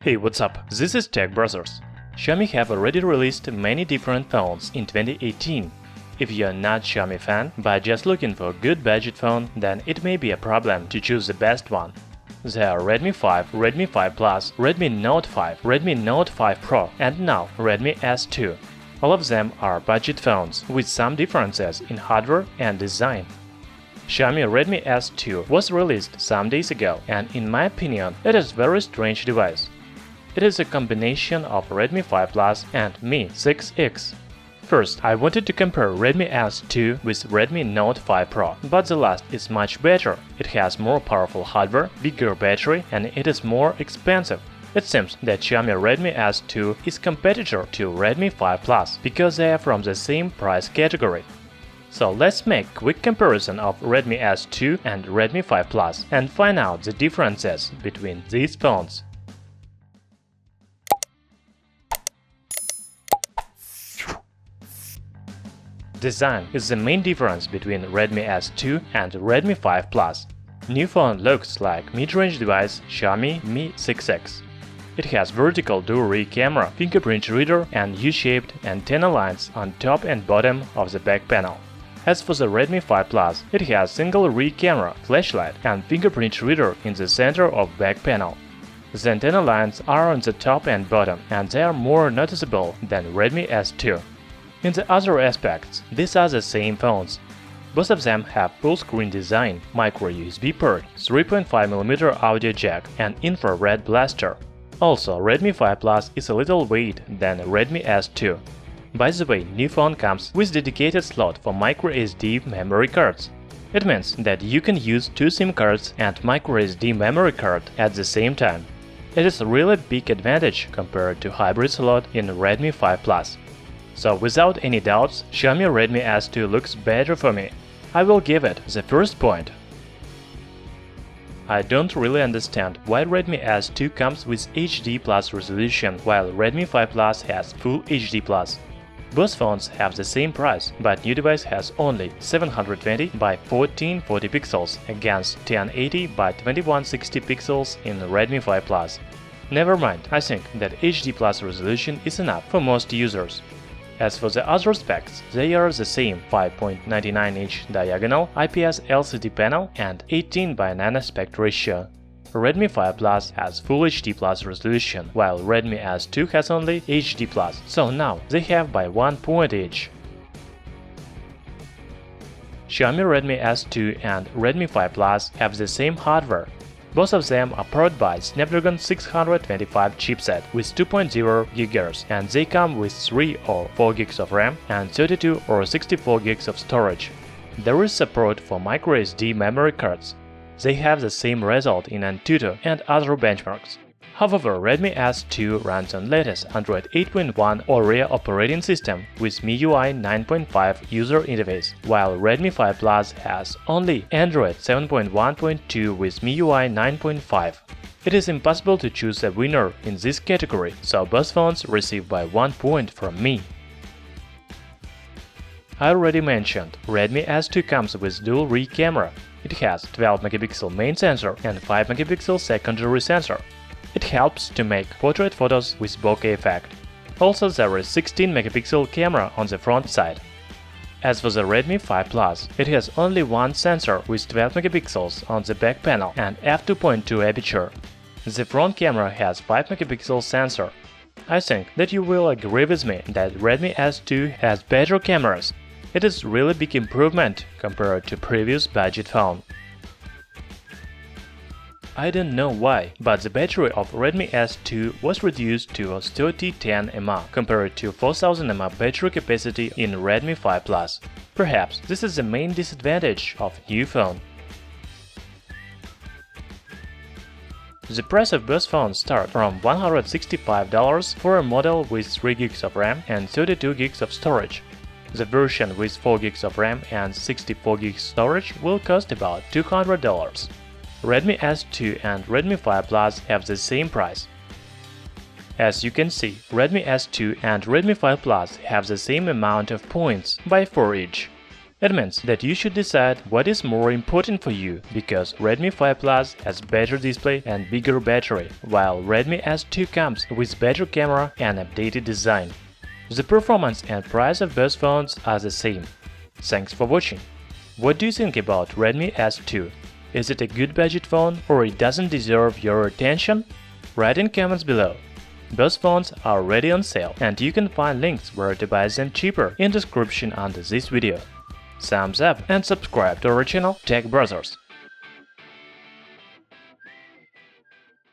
Hey, what's up? This is Tech Brothers. Xiaomi have already released many different phones in 2018. If you're not Xiaomi fan, but just looking for a good budget phone, then it may be a problem to choose the best one. There are Redmi 5, Redmi 5 Plus, Redmi Note 5, Redmi Note 5 Pro, and now Redmi S2. All of them are budget phones, with some differences in hardware and design. Xiaomi Redmi S2 was released some days ago, and in my opinion, it is a very strange device. It is a combination of Redmi 5 Plus and Mi 6X. First, I wanted to compare Redmi S2 with Redmi Note 5 Pro, but the last is much better. It has more powerful hardware, bigger battery, and it is more expensive. It seems that Xiaomi Redmi S2 is competitor to Redmi 5 Plus because they are from the same price category. So let's make quick comparison of Redmi S2 and Redmi 5 Plus and find out the differences between these phones. Design is the main difference between Redmi S2 and Redmi 5 Plus. New phone looks like mid-range device Xiaomi Mi 6X. It has vertical dual-rear camera, fingerprint reader, and U-shaped antenna lines on top and bottom of the back panel. As for the Redmi 5 Plus, it has single rear camera, flashlight, and fingerprint reader in the center of back panel. The antenna lines are on the top and bottom, and they are more noticeable than Redmi S2. In the other aspects, these are the same phones. Both of them have full-screen design, micro-USB port, 3.5mm audio jack, and infrared blaster. Also, Redmi 5 Plus is a little weight than Redmi S2. By the way, new phone comes with dedicated slot for microSD memory cards. It means that you can use two SIM cards and microSD memory card at the same time. It is a really big advantage compared to hybrid slot in Redmi 5 Plus. So without any doubts, Xiaomi Redmi S2 looks better for me. I will give it the first point. I don't really understand why Redmi S2 comes with HD Plus resolution while Redmi 5 Plus has Full HD Plus. Both phones have the same price, but new device has only 720 by 1440 pixels against 1080 by 2160 pixels in Redmi 5 Plus. Never mind, I think that HD Plus resolution is enough for most users. As for the other specs, they are the same 5.99-inch diagonal IPS LCD panel and 18 by 9 aspect ratio. Redmi 5 Plus has Full HD Plus resolution, while Redmi S2 has only HD Plus, so now they have by 1 point each. Xiaomi Redmi S2 and Redmi 5 Plus have the same hardware. Both of them are powered by Snapdragon 625 chipset with 2.0 GHz, and they come with 3 or 4 GB of RAM and 32 or 64 GB of storage. There is support for microSD memory cards. They have the same result in Antutu and other benchmarks. However, Redmi S2 runs on latest Android 8.1 Oreo operating system with MIUI 9.5 user interface, while Redmi 5 Plus has only Android 7.1.2 with MIUI 9.5. It is impossible to choose a winner in this category, so both phones receive by 1 point from me. I already mentioned, Redmi S2 comes with dual rear camera. It has 12-megapixel main sensor and 5-megapixel secondary sensor. It helps to make portrait photos with bokeh effect. Also, there is 16-megapixel camera on the front side. As for the Redmi 5 Plus, it has only one sensor with 12 megapixels on the back panel and f2.2 aperture. The front camera has 5-megapixel sensor. I think that you will agree with me that Redmi S2 has better cameras. It is really big improvement compared to previous budget phone. I don't know why, but the battery of Redmi S2 was reduced to 3010 mAh compared to 4000 mAh battery capacity in Redmi 5 Plus. Perhaps this is the main disadvantage of new phone. The price of both phones start from $165 for a model with 3 GB of RAM and 32 GB of storage. The version with 4 GB of RAM and 64 GB storage will cost about $200. Redmi S2 and Redmi 5 Plus have the same price. As you can see, Redmi S2 and Redmi 5 Plus have the same amount of points by 4 each. It means that you should decide what is more important for you, because Redmi 5 Plus has better display and bigger battery, while Redmi S2 comes with better camera and updated design. The performance and price of both phones are the same. Thanks for watching. What do you think about Redmi S2? Is it a good budget phone or it doesn't deserve your attention? Write in comments below. Both phones are already on sale, and you can find links where to buy them cheaper in description under this video. Thumbs up and subscribe to our channel Tech Brothers.